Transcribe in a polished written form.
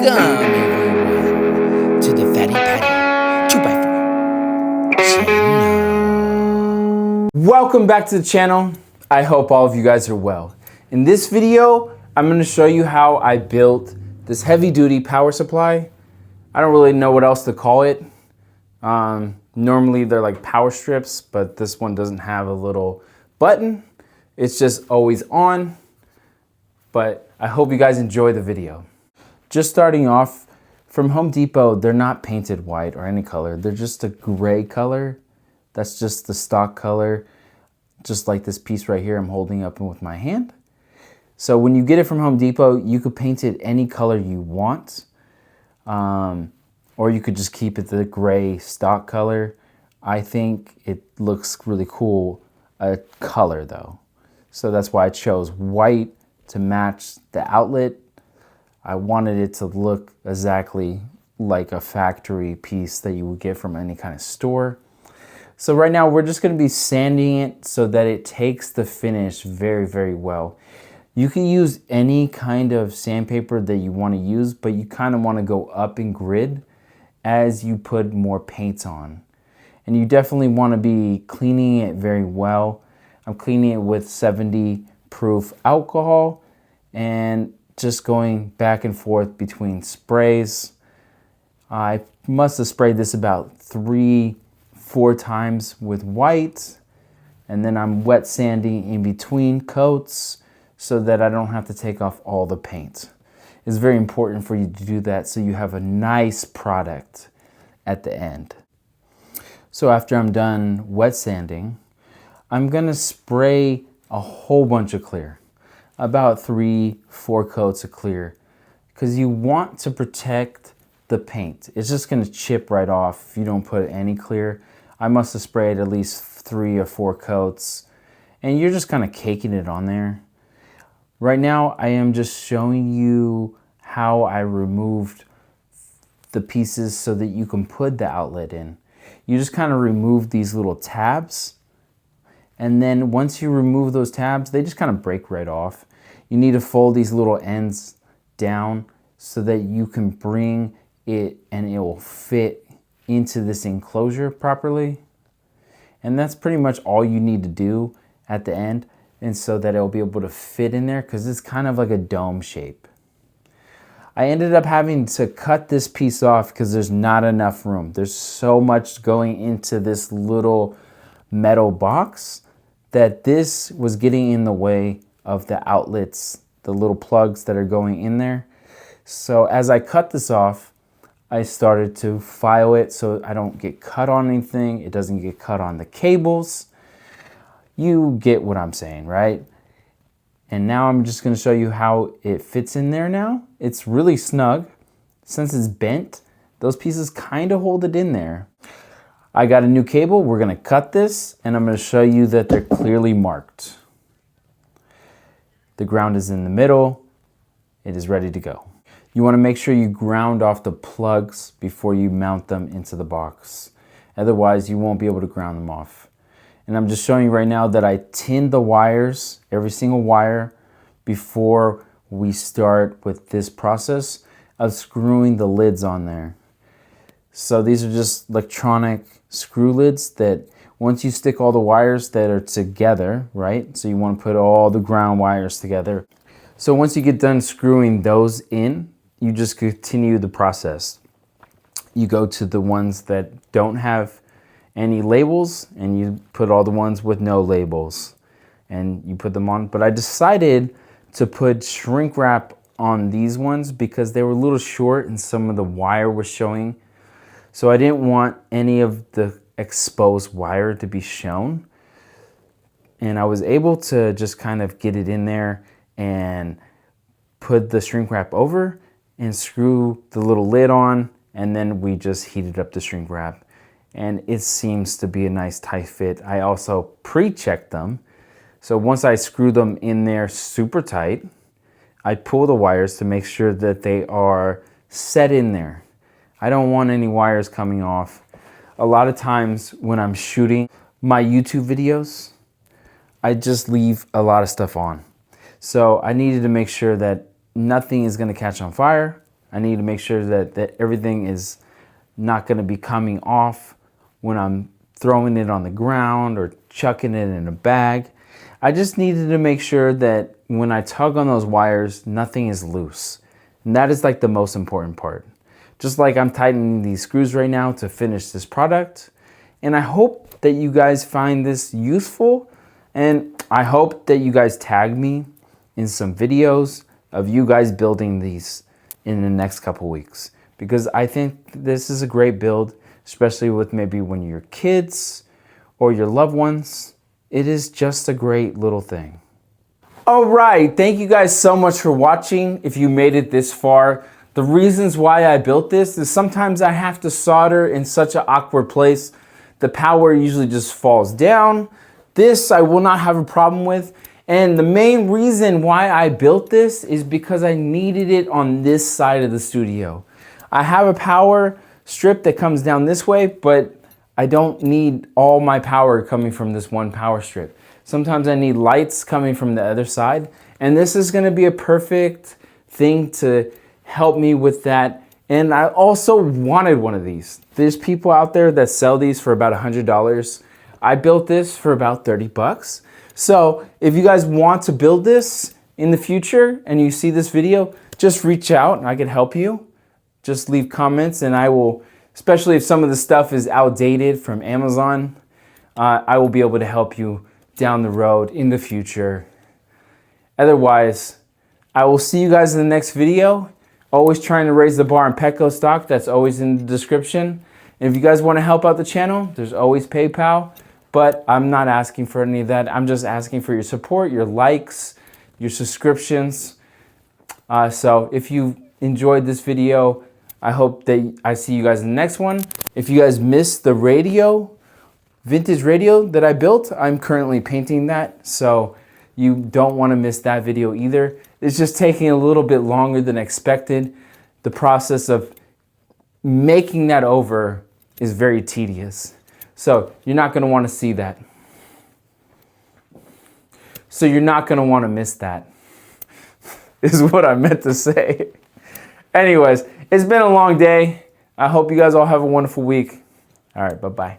everyone, to the Fatty Patty 2x4 channel. Welcome back to the channel. I hope all of you guys are well. In this video, I'm going to show you how I built this heavy duty power supply. I don't really know what else to call it. Normally they're like power strips, but this one doesn't have a little button. It's just always on. But I hope you guys enjoy the video. Just starting off, from Home Depot, they're not painted white or any color. They're just a gray color. That's just the stock color, just like this piece right here I'm holding up with my hand. So when you get it from Home Depot, you could paint it any color you want. Or you could just keep it the gray stock color. I think it looks really cool, color though. So that's why I chose white to match the outlet. I wanted it to look exactly like a factory piece that you would get from any kind of store. So right now we're just gonna be sanding it so that it takes the finish very, very well. You can use any kind of sandpaper that you wanna use, but you kind of wanna go up in grid as you put more paints on. And you definitely wanna be cleaning it very well. I'm cleaning it with 70 proof alcohol and just going back and forth between sprays. I must have sprayed this about 3-4 times with white, and then I'm wet sanding in between coats so that I don't have to take off all the paint. It's very important for you to do that so you have a nice product at the end. So after I'm done wet sanding, I'm gonna spray a whole bunch of clear. About 3-4 coats of clear, because you want to protect the paint. It's just gonna chip right off if you don't put any clear. I must have sprayed at least 3 or 4 coats, and you're just kind of caking it on there. Right now, I am just showing you how I removed the pieces so that you can put the outlet in. You just kind of remove these little tabs. And then once you remove those tabs, they just kind of break right off. You need to fold these little ends down so that you can bring it and it will fit into this enclosure properly. And that's pretty much all you need to do at the end, and so that it'll be able to fit in there because it's kind of like a dome shape. I ended up having to cut this piece off because there's not enough room. There's so much going into this little metal box that this was getting in the way of the outlets, the little plugs that are going in there. So as I cut this off, I started to file it so I don't get cut on anything. It doesn't get cut on the cables. You get what I'm saying, right? And now I'm just gonna show you how it fits in there now. It's really snug. Since it's bent, those pieces kind of hold it in there. I got a new cable. We're gonna cut this and I'm gonna show you that they're clearly marked. The ground is in the middle. It is ready to go. You wanna make sure you ground off the plugs before you mount them into the box. Otherwise, you won't be able to ground them off. And I'm just showing you right now that I tinned the wires, every single wire, before we start with this process of screwing the lids on there. So these are just electronic screw lids that once you stick all the wires that are together, right? So you want to put all the ground wires together. So once you get done screwing those in, you just continue the process. You go to the ones that don't have any labels and you put all the ones with no labels and you put them on. But I decided to put shrink wrap on these ones because they were a little short and some of the wire was showing. So I didn't want any of the exposed wire to be shown. And I was able to just kind of get it in there and put the shrink wrap over and screw the little lid on, and then we just heated up the shrink wrap. And it seems to be a nice tight fit. I also pre-checked them. So once I screw them in there super tight, I pull the wires to make sure that they are set in there. I don't want any wires coming off. A lot of times when I'm shooting my YouTube videos, I just leave a lot of stuff on. So I needed to make sure that nothing is gonna catch on fire. I need to make sure that everything is not going to be coming off when I'm throwing it on the ground or chucking it in a bag. I just needed to make sure that when I tug on those wires, nothing is loose. And that is like the most important part. Just like I'm tightening these screws right now to finish this product. And I hope that you guys find this useful. And I hope that you guys tag me in some videos of you guys building these in the next couple weeks. Because I think this is a great build, especially with maybe when your kids or your loved ones. It is just a great little thing. All right, thank you guys so much for watching. If you made it this far, the reasons why I built this is sometimes I have to solder in such an awkward place. The power usually just falls down. This I will not have a problem with. And the main reason why I built this is because I needed it on this side of the studio. I have a power strip that comes down this way, but I don't need all my power coming from this one power strip. Sometimes I need lights coming from the other side, and this is gonna be a perfect thing to help me with that. And I also wanted one of these. There's people out there that sell these for about $100. I built this for about 30 bucks. So if you guys want to build this in the future and you see this video, just reach out and I can help you. Just leave comments and I will, especially if some of the stuff is outdated from Amazon, I will be able to help you down the road in the future. Otherwise, I will see you guys in the next video. Always trying to raise the bar on Petco stock. That's always in the description. And if you guys want to help out the channel, there's always PayPal. But I'm not asking for any of that. I'm just asking for your support, your likes, your subscriptions. So if you enjoyed this video, I hope that I see you guys in the next one. If you guys missed the radio, vintage radio that I built, I'm currently painting that. So you don't want to miss that video either. It's just taking a little bit longer than expected. The process of making that over is very tedious. So you're not going to want to see that. So you're not going to want to miss that, is what I meant to say. Anyways, it's been a long day. I hope you guys all have a wonderful week. All right, bye-bye.